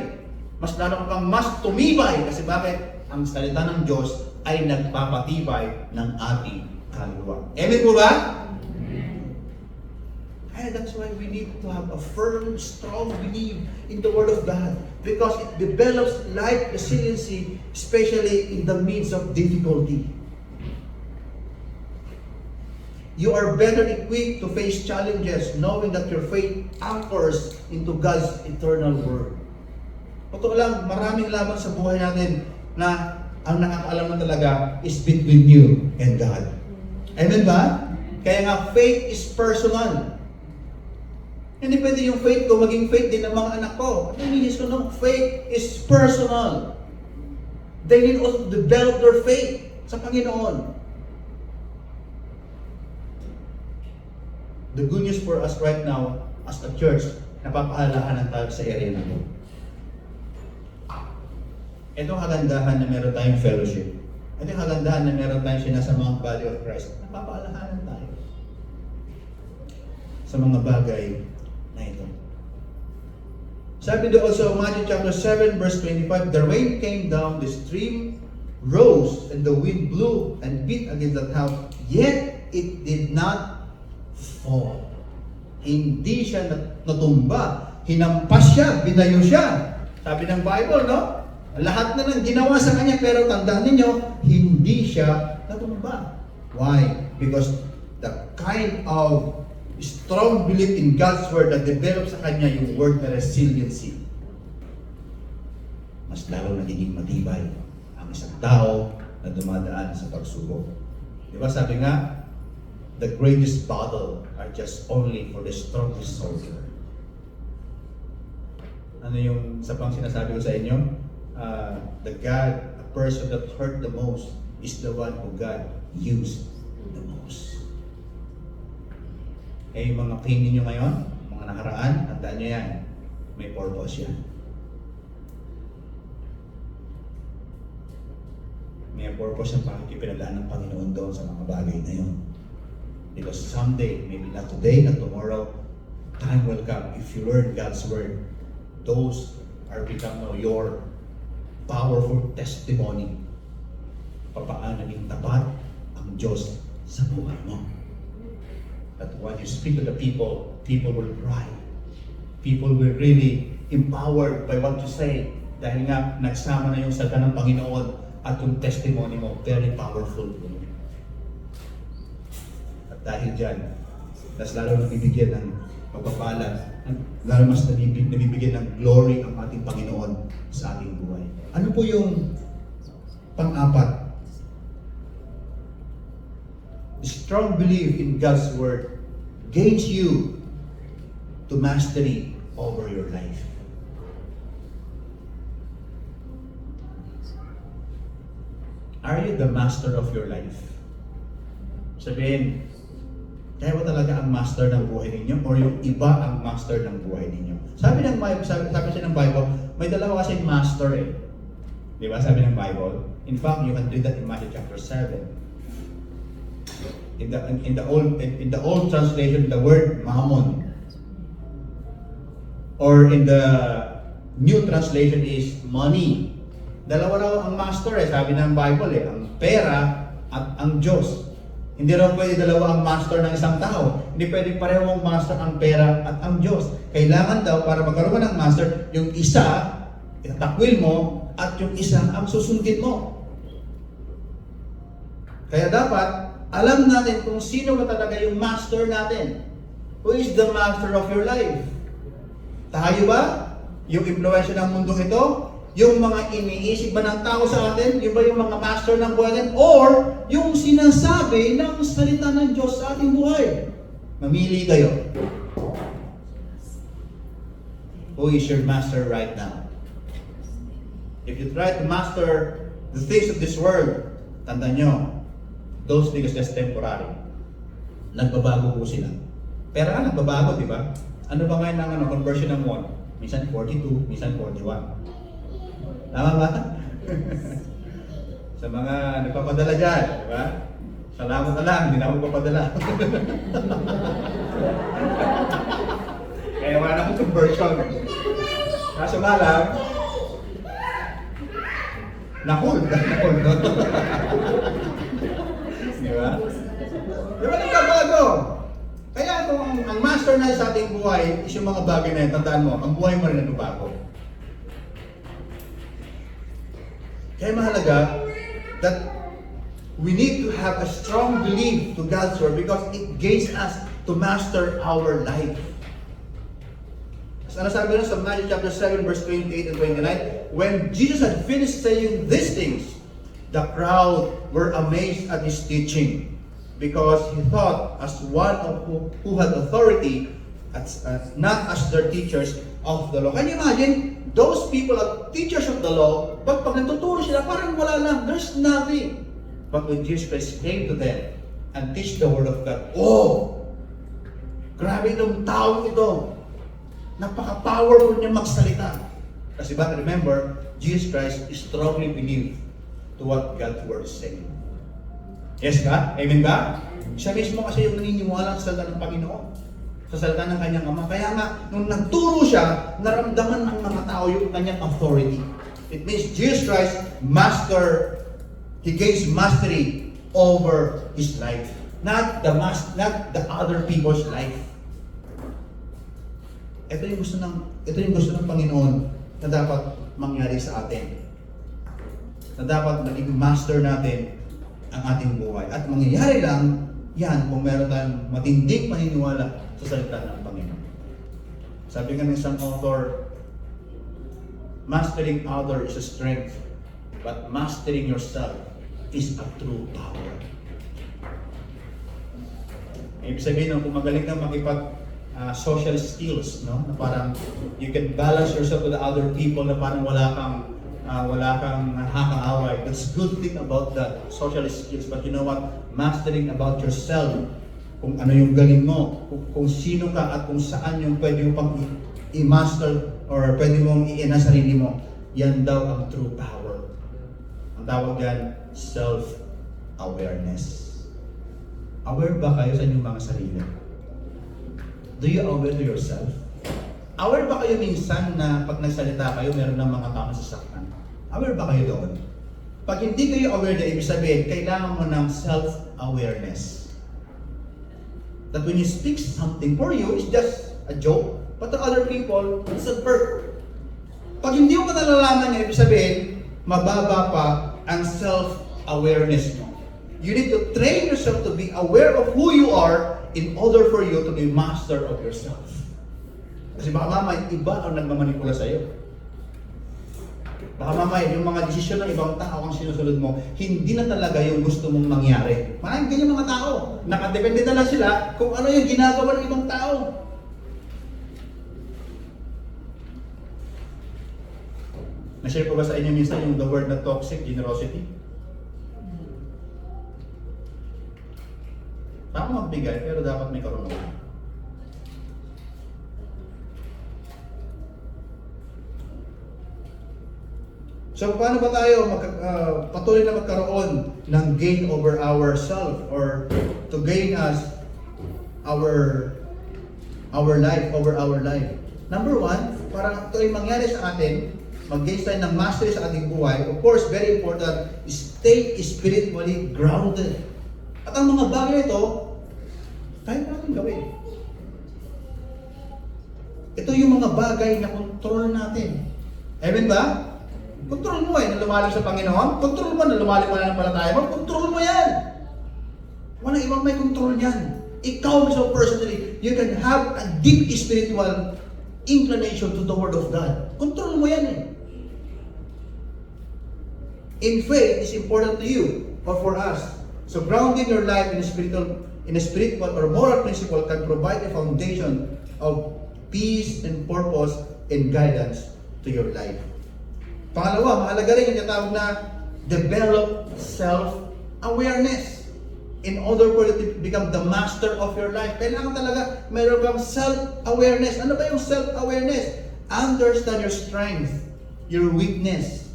mas lalo ka pang mas tumibay. Kasi bakit? Ang salita ng Diyos ay nagpapatibay ng ating kaluluwa. Amen po ba? And that's why we need to have a firm, strong belief in the Word of God. Because it develops life resiliency, especially in the midst of difficulty. You are better equipped to face challenges knowing that your faith anchors into God's eternal Word. Totoo lang, maraming laban sa buhay natin na ang nakakaalam na talaga is between you and God. Amen ba? Kaya nga, faith is personal. Hindi pwede yung faith ko maging faith din ng mga anak ko. Ano yung ko no? Faith is personal. They need also to develop their faith sa Panginoon. The good news for us right now, as a church, napapaalahanan tayo sa area na ito. Ito ang kagandahan na meron tayong fellowship. Ito ang kagandahan na meron tayong sinasamang body of Christ. Napapaalahanan tayo sa mga bagay na ito. Sabi doon also, Matthew chapter 7 verse 25, the rain came down, the stream rose, and the wind blew and beat against that house, yet it did not fall. Hindi siya natumba. Hinampas siya, binayo siya. Sabi ng Bible, no? Lahat na nang ginawa sa kanya, pero tandaan ninyo, hindi siya natumba. Why? Because the kind of strong belief in God's Word that develops sa kanya yung word na resiliency. Mas lalo nagiging matibay ang isang tao na dumadaan sa pagsubok. Di ba sabi nga, the greatest battle are just only for the strongest soldier. Ano yung sa pang sinasabi ko sa inyo? A person that hurt the most is the one who God used the most. Eh, yung mga pain ninyo ngayon, mga nakaraan, tandaan nyo yan, may purpose yan. May purpose yung pakikipinalaan ng Panginoon doon sa mga bagay na yun. Because someday, maybe not today, not tomorrow, time will come. If you learn God's Word, those are become now your powerful testimony. Papaano naging tapat ang Diyos sa buhay mo. That when you speak to the people, people will cry. People will really empowered by what you say. Dahil nga, nagsama na yung salita ng Panginoon at yung testimony mo, very powerful. At dahil dyan, mas lalo nabibigyan ng pagpapala, lalo mas nabibigyan ng glory ang ating Panginoon sa ating buhay. Ano po yung Pang-apat, strong belief in God's Word gains you to mastery over your life. Are you the master of your life? Sabihin, kaya ba talaga ang master ng buhay ninyo or yung iba ang master ng buhay ninyo? Sabi siya ng Bible, may dalawa kasing master eh. Di ba? Sabi ng Bible. In fact, you can read that in Matthew chapter 7. In the old translation, the word mammon, or in the new translation is money. Dalawa raw ang master eh, sabi ng Bible eh, ang pera at ang Diyos. Hindi raw pwede dalawa ang master ng isang tao. Hindi pwede pareho ang master ang pera at ang Diyos. Kailangan daw para magkaroon ng master, yung isa, itakwil mo, at yung isa ang susundin mo. Kaya dapat, alam natin kung sino ba talaga yung master natin. Who is the master of your life? Tayo ba? Yung impluwensya ng mundong ito? Yung mga iniisip ba ng tao sa atin? Yung ba yung mga master ng buhay natin? Or yung sinasabi ng salita ng Diyos sa ating buhay? Mamili kayo. Who is your master right now? If you try to master the things of this world, tandaan nyo, those things just temporary. Nagbabago po sila. Pero nagbabago, di ba? Ano ba ngayon ang conversion ng one? Minsan 42, minsan 41. Tama ba? Sa mga nagpapadala dyan, di ba? Salamat na lang, hindi na ako magpapadala. Kaya wala na akong conversion. Kaso nga lang, nakul. Di ba? Di ba nagbabago? Kaya kung ang master na sa ating buhay is yung mga bagay na yun, tandaan mo, ang buhay mo rin nagbabago. Kaya mahalaga that we need to have a strong belief to God's Word because it gains us to master our life. Ano sabi nun sa Matthew chapter 7 verse 28 and 29? When Jesus had finished saying these things, the crowd were amazed at his teaching because he thought as one of who had authority, not as their teachers of the law. Can you imagine? Those people are teachers of the law, but pag nagtuturo sila, parang wala lang. There's nothing. But when Jesus Christ came to them and teach the Word of God, oh! Grabe itong taong ito. Napaka-powerful niya magsalita. Kasi ba, remember, Jesus Christ strongly believed to what God's Word is saying. Yes ba? Amen ba? Siya mismo kasi yung naniniwala sa salita ng Panginoon. Sa salita ng kanyang Ama. Kaya nga, nung nagturo siya, naramdaman ng mga tao yung kanyang authority. It means Jesus Christ, He gains mastery over His life. Not the other people's life. Ito yung gusto ng Panginoon na dapat mangyari sa atin. Na dapat maging master natin ang ating buhay. At mangyayari lang yan kung meron tayong matinding paniniwala sa salita ng Panginoon. Sabi nga ng isang author, mastering other is a strength, but mastering yourself is a true power. Ibig sabihin, kung magaling kang makipag social skills, no? Na parang you can balance yourself with the other people na parang wala kang nakakaaway. That's good thing about that, social skills. But you know what? Mastering about yourself, kung ano yung galing mo, kung sino ka at kung saan yung pwede mo pang i-master or pwede mong i-ina sarili mo, yan daw ang true power. Ang tawag yan, self-awareness. Aware ba kayo sa inyong mga sarili? Do you aware to yourself? Aware ba kayo minsan na pag nagsalita kayo, meron ng mga tao na sasaktan? Aware ba kayo doon? Pag hindi kayo aware na, ibig sabihin, kailangan mo ng self-awareness. That when you speak something, for you, it's just a joke. But to other people, it's a perk. Pag hindi mo nalalaman niya, ibig sabihin, mababa pa ang self-awareness mo. You need to train yourself to be aware of who you are in order for you to be master of yourself. Kasi baka mamaya, iba ang nagmamanipula sa'yo. Baka mamaya yung mga desisyon ng ibang tao ang sinusunod mo, hindi na talaga yung gusto mong mangyari. Maraming ganyan mga tao. Nakadepende na lang sila kung ano yung ginagawa ng ibang tao. Na-share ko ba sa inyo minsan yung the word na toxic generosity? Tama magbigay, pero dapat may karunungan. So, paano ba tayo patuloy na magkaroon ng gain over ourself or to gain us our life, over our life? Number one, para ito ay mangyari sa atin, mag-gain tayo ng mastery sa ating buhay, of course, very important, stay spiritually grounded. At ang mga bagay ito, kaya natin gawin. Ito yung mga bagay na control natin. Amen ba? Control mo na lumalim sa Panginoon. Control mo na lumalim na ng palataya mo. Control mo yan. Walang ibang may control yan. Ikaw mismo personally, you can have a deep spiritual inclination to the Word of God. Control mo yan eh. In faith is important to you or for us. So grounding your life in a spiritual or moral principle can provide a foundation of peace and purpose and guidance to your life. Pangalawa, mahalaga rin yung tinatawag na develop self-awareness. In order for you to become the master of your life, kailangan talaga mayroon kang self-awareness. Ano ba yung self-awareness? Understand your strength, your weakness.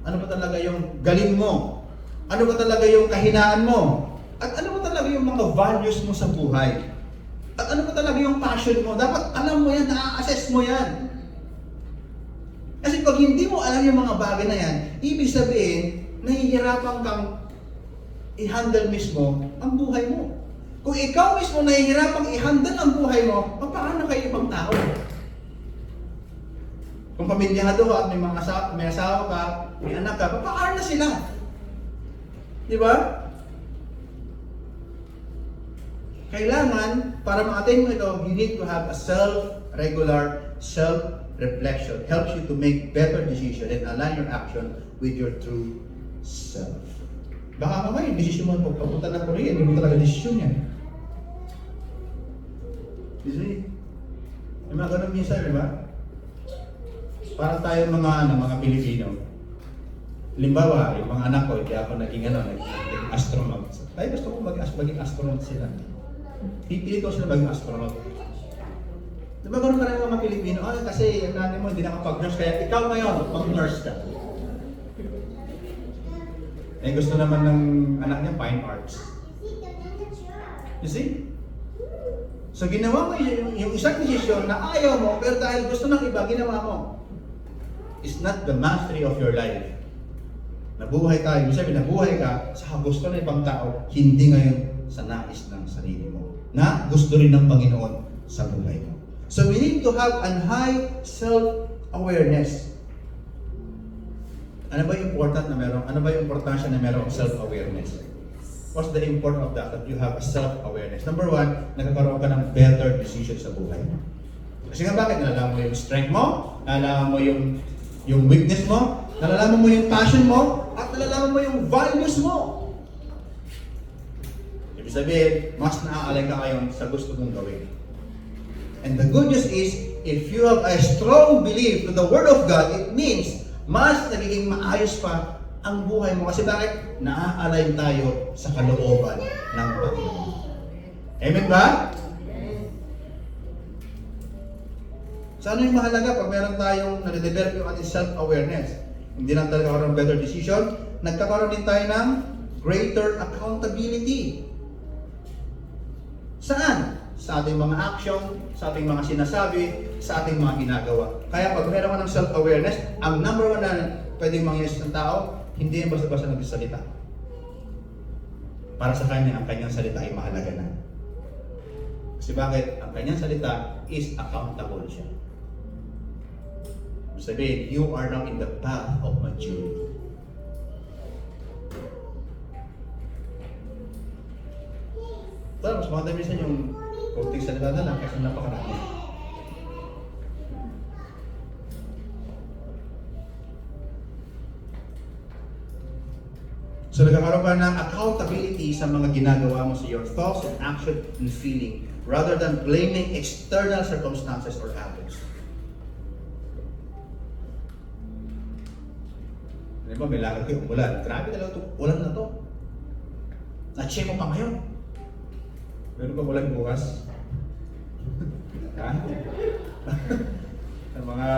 Ano ba talaga yung galing mo? Ano ba talaga yung kahinaan mo? At ano ba talaga yung mga values mo sa buhay? At ano ba talaga yung passion mo? Dapat alam mo yan, na-assess mo yan. Kasi pag hindi mo alam yung mga bagay na yan, ibig sabihin, nahihirapan kang i-handle mismo ang buhay mo. Kung ikaw mismo nahihirapan i-handle ang buhay mo, paano kayo ibang tao? Kung pamilyado ka at may asawa ka, may anak ka, paano na sila? Di ba? Kailangan, para ma-attain mo ito, you need to have a regular self-reflection. Helps you to make better decisions and align your action with your true self. Baka mamaya yung desisyon mo pagpapunta ng Korea, hindi mo talaga desisyon yan. Kasi, yung mga ganun minsan, di ba? Parang tayo mga Pilipino. Halimbawa, yung mga anak ko, hindi ako naging astronaut. Tayo gusto ko maging astronaut sila. Pipili ko sila maging astronaut. Diba ganun ka rin mga Pilipino? Kasi yung nanay mo hindi nakapag-nurse, kaya ikaw ngayon, mag-nurse ka. Eh gusto naman ng anak niya, fine arts. You see? So ginawa mo yung isang desisyon na ayaw mo, pero dahil gusto ng iba, ginawa mo. It's not the mastery of your life. Nabuhay ka, ibig sabihin, nabuhay ka sa gusto ng ibang tao, hindi ngayon sa nais ng sarili mo. Na gusto rin ng Panginoon sa buhay mo. So we need to have a high self-awareness. Ano ba yung important na meron? Ano ba yung importansya na meron self-awareness? What's the importance of that you have a self-awareness? Number one, nagkakaroon ka ng better decision sa buhay mo. Kasi nga bakit? Nalalaman mo yung strength mo, nalalaman mo yung weakness mo, nalalaman mo yung passion mo, at nalalaman mo yung values mo. Ibig sabihin, mas naaalay ka ngayon sa gusto mong gawin. And the good news is, if you have a strong belief to the Word of God, it means mas nagiging maayos pa ang buhay mo. Kasi bakit? Naaalay tayo sa kalooban ng Panginoon. Amen ba? So ano yung mahalaga pag meron tayong nade-develop yung ating self-awareness? Hindi lang talaga karoon ng better decision, nagkakaroon din tayo ng greater accountability. Saan? Sa ating mga action, sa ating mga sinasabi, sa ating mga ginagawa. Kaya pag meron ka ng self-awareness, ang number one na pwedeng mangyari sa tao, hindi yung basta-basta nagsasalita. Para sa kanya, ang kanyang salita ay mahalaga na. Kasi bakit? Ang kanyang salita is accountable siya. Sabihin, you are now in the path of maturity. Pero mas maganda minsan yung konting salita na lang kasi napakarami. So nagkakaroon ka ng accountability sa mga ginagawa mo sa your thoughts and action and feeling rather than blaming external circumstances or habits. Di ba, may lakad kayo, ulan. Grabe talaga ito, ulan na to. Na-check mo pa ngayon. Meron ba ulan bukas? Ha? Sa mga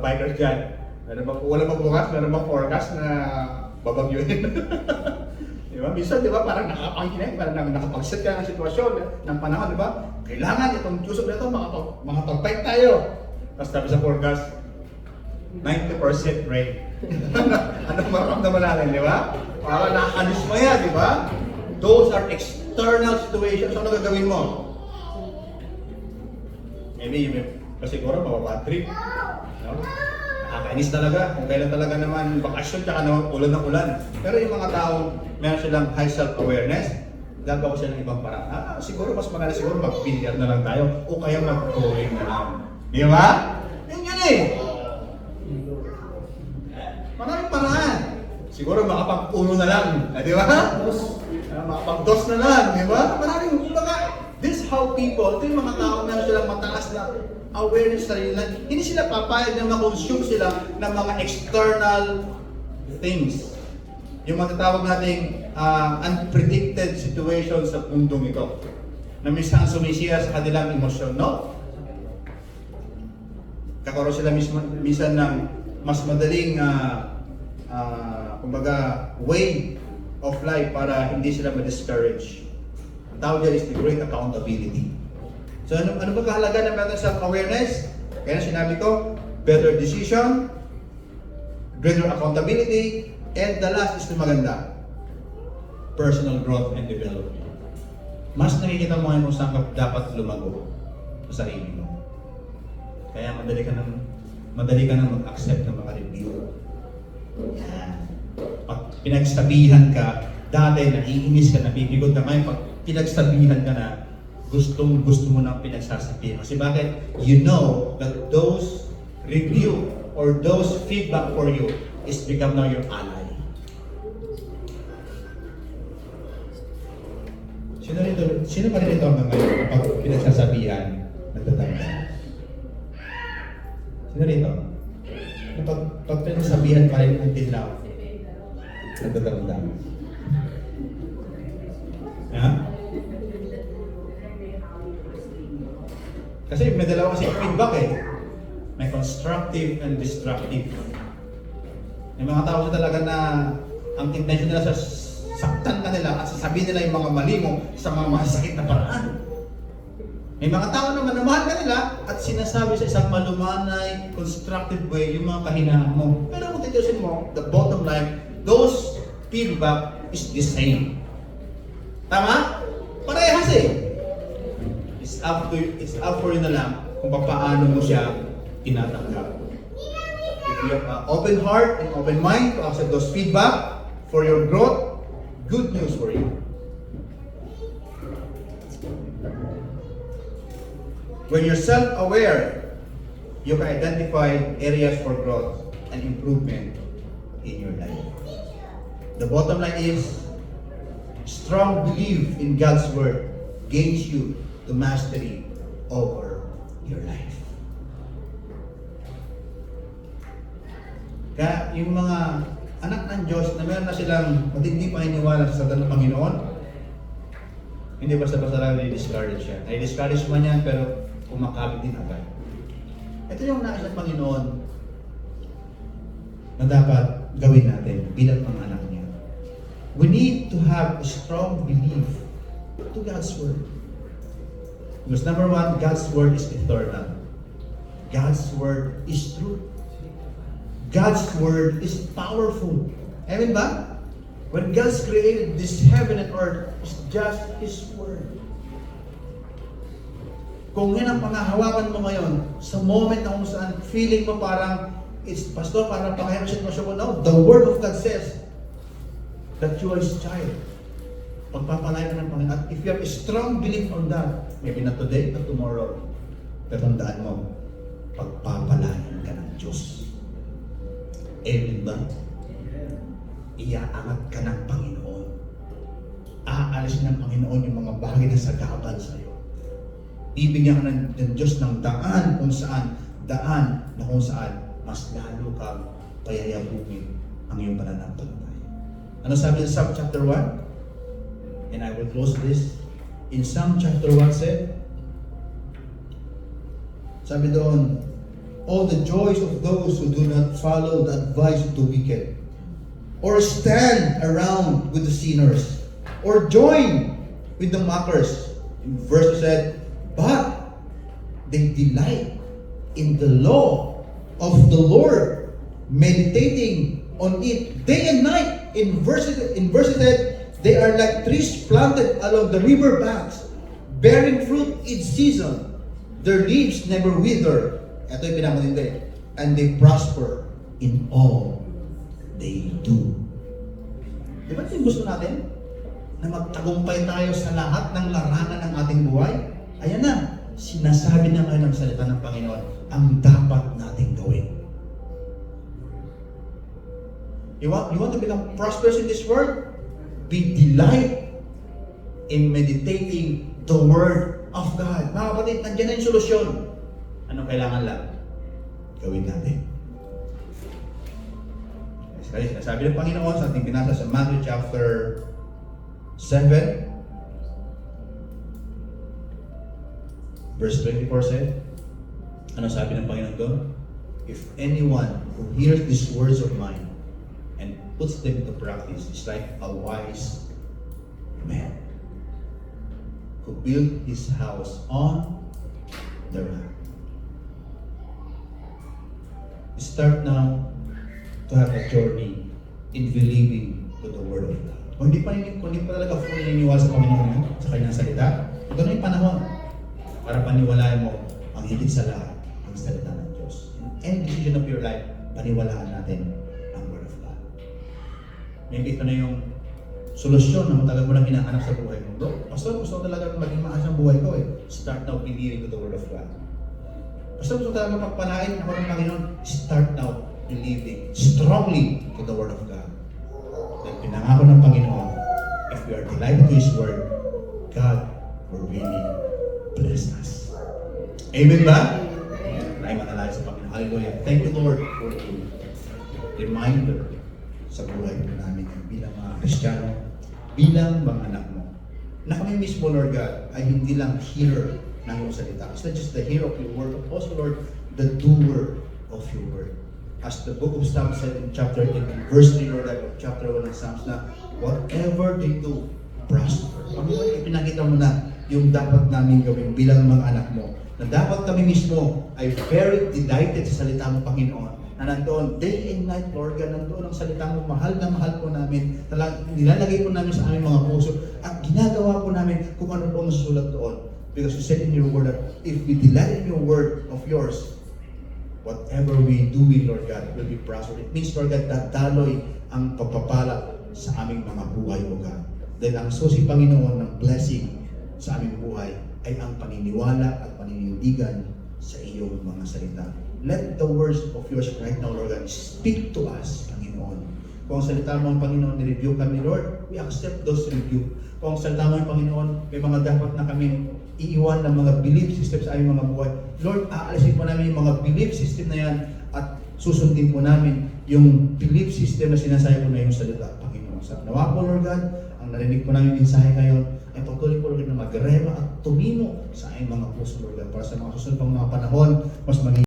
bikers dyan, meron ba ulan bukas? Meron ba forecast na babagyuhin? Di ba? Minsan, di ba, parang nakapangkinig, parang nakapag-set ka ng sitwasyon, ng panahon, di ba? Kailangan itong Diyos na ito, makapag-fight tayo. Tapos sabi sa forecast, 90% rain. Anong maramdaman natin, di ba? Para nakakalis mo yan, di ba? Those are external situations. Ano gagawin mo? Maybe, siguro, mababad trip. No? Nakakainis talaga. Kung kailan talaga naman bakasyon, tsaka naman ulan ng ulan. Pero yung mga tao, meron silang high self-awareness, gagawa siya ng ibang paraan. Siguro, mas maganda siguro mag-billiard na lang tayo o kaya mag-going na lang. Di ba? Yun eh. Maraming paraan. Siguro makapag-uno na lang. Di ba? Makapag-dos na lang. Di ba? Maraming, this is how people, ito yung mga tao na silang mataas na awareness sa sarili lang. Hindi sila papayag na ma-consume sila ng mga external things. Yung matatawag nating unpredicted situations sa mundong ito. Na minsan sumisiya sa kanilang emosyon. No? Kakaroon sila minsan ng mas madaling kumbaga way of life para hindi sila ma-discourage. Ang tawag dyan is the great accountability. So ano ba kahalaga ng better self-awareness? Kaya sinabi ko, better decision, greater accountability, and the last is the maganda, personal growth and development. Mas nakikita mo ngayon kung saan ka dapat lumago sa sarili mo. Kaya madali ka nang mag-accept ng mga review. Pag pinagsabihan ka, dati naiinis ka, nabibigot ka, ngayon pag pinagsabihan ka na, gusto mo nang pinagsasabihan. Kasi bakit? You know that those review or those feedback for you is become now your ally. Sino pa rin ito hanggang ngayon kapag pinagsasabihan, nagtatanda? Sino rito? Pag pinagsabihan pa rin until now, nagtatanda. Ha? Kasi may dalawa kasi feedback eh. May constructive and destructive. May mga tao talaga na ang intention nila sa saktan ka nila at sasabihin nila yung mga mali mo sa mga masakit na paraan. May mga tao naman na mahal ka nila at sinasabi sa isang malumanay, constructive way yung mga kahinaan mo. Pero kung titusin mo, the bottom line, those feedback is the same. Tama? Parehas eh. It's up for you na lang kung paano mo siya tinatanggap. If you have an open heart and open mind to accept those feedback for your growth, good news for you. When you're self-aware, you can identify areas for growth and improvement in your life. The bottom line is, strong belief in God's Word gains you to mastery over your life. Kaya yung mga anak ng Diyos na meron na silang matindi paniniwala sa salita ng Panginoon, hindi basta-basta lang na-discourage yan. Na-discourage man yan, pero kumakabit din agad. Ito yung nais ng Panginoon na dapat gawin natin bilang mga anak niya. We need to have a strong belief to God's Word. Because number one, God's Word is eternal. God's Word is true. God's Word is powerful. Amen ba? When God's created this heaven and earth, it's just His Word. Kung yan ang pangahawakan mo ngayon, sa moment na kung saan feeling mo parang, it's, Pastor, parang pangayang sitwasyon ko, no, the Word of God says that you are His child. Pagpapalayan ka ng Panginoon. At if you have a strong belief on that, maybe not today, not tomorrow, pero tandaan mo, pagpapalayan ka ng Diyos. Amen ba? iaangat ka ng Panginoon. Aalisin ng Panginoon yung mga bagay na sagabal sa iyo. Bibigyan ka ng Diyos ng daan na kung saan mas lalo kang payayabugin ang iyong pananampalataya. Ano sabi sa Psalm chapter 1? And I will close this. In Psalm chapter 1 sabi doon, all the joys of those who do not follow the advice of the wicked, or stand around with the sinners, or join with the mockers. In verse said, but they delight in the law of the Lord, meditating on it day and night. In verses said, they are like trees planted along the river banks, bearing fruit each season. Their leaves never wither. Ito yung pinakamatindi. And they prosper in all they do. Di ba ito yung gusto natin? Na magtagumpay tayo sa lahat ng larangan ng ating buhay? Ayan na, sinasabi na ngayon ng salita ng Panginoon ang dapat nating gawin. You want to become prosperous in this world? Be delight in meditating the Word of God. Mga kapatid, nandiyan na yung solusyon. Ano kailangan lang? Gawin natin. Kasi sinasabi ng Panginoon sa ating binasa sa Matthew chapter 7 verse 24 said, ano sabi ng Panginoon doon? If anyone who hears these words of mine and puts them into practice is like a wise man who built his house on the rock. Start now to have a journey in believing to the Word of God. Kung hindi pa talaga fully naniniwala sa Panginoon sa kanyang salita, ito na yung panahon para paniwalaan mo ang higit sa lahat ang salita ng Diyos. In any decision of your life, paniwalaan natin ang Word of God. Maybe ito na yung solusyon na matagal mo lang hinahanap sa buhay mo. Bro, Pastor, gusto ko talaga maging maayos ang buhay ko eh. Start now believing to the Word of God. Pastor, gusto ko talaga magpanain ako ng Panginoon. Start now believing strongly to the Word of God. Dahil pinangako ng Panginoon, if we are delighted to His Word, God will really bless us. Amen ba? Tayo manalangin sa Panginoon. Hallelujah. Thank you, Lord, for the reminder sa buhay po namin bilang mga Kristiyano, bilang mga anak mo. Na kami mismo, Lord God, ay hindi lang hearer ng iyong salita. It's not just the hearer of your word, but also, Lord, the doer of your word. As the book of Psalms said in chapter 8, verse 3, Lord, of chapter 1 ng Psalms na, whatever they do, prosper. Panginoon, ipinakita mo na yung dapat namin gawin bilang mga anak mo. Na dapat kami mismo ay very delighted sa salita mo, Panginoon. Na nandoon, day and night, Lord God, nandoon ang salita mo, mahal na mahal po namin. Nilalagay po namin sa aming mga puso at ginagawa po namin kung ano po ang sulat doon. Because you said in your word that if we delight in your word of yours, whatever we do with Lord God will be prospered. It means, Lord God, that daloy ang pagpapala sa aming mga buhay, O God. Dahil ang susi, Panginoon, ng blessing sa aming buhay ay ang paniniwala at paninindigan sa iyong mga salita. Let the words of yours right now, Lord God, speak to us, Panginoon. Kung ang salita mo, Panginoon, ni-review kami, Lord, we accept those review. Kung ang salita mo, Panginoon, may mga dapat na kami iiwan ng mga belief system sa aming mga buhay. Lord, aalisin po namin yung mga belief system na yan at susundin po namin yung belief system na sinasabi po na yung salita, Panginoon. Sa nawa po, Lord God, ang narinig po namin mensahe ngayon ay patuloy po, Lord, na magrema at tumimo sa aming mga puso, Lord God, para sa mga susunod pang mga panahon, mas maging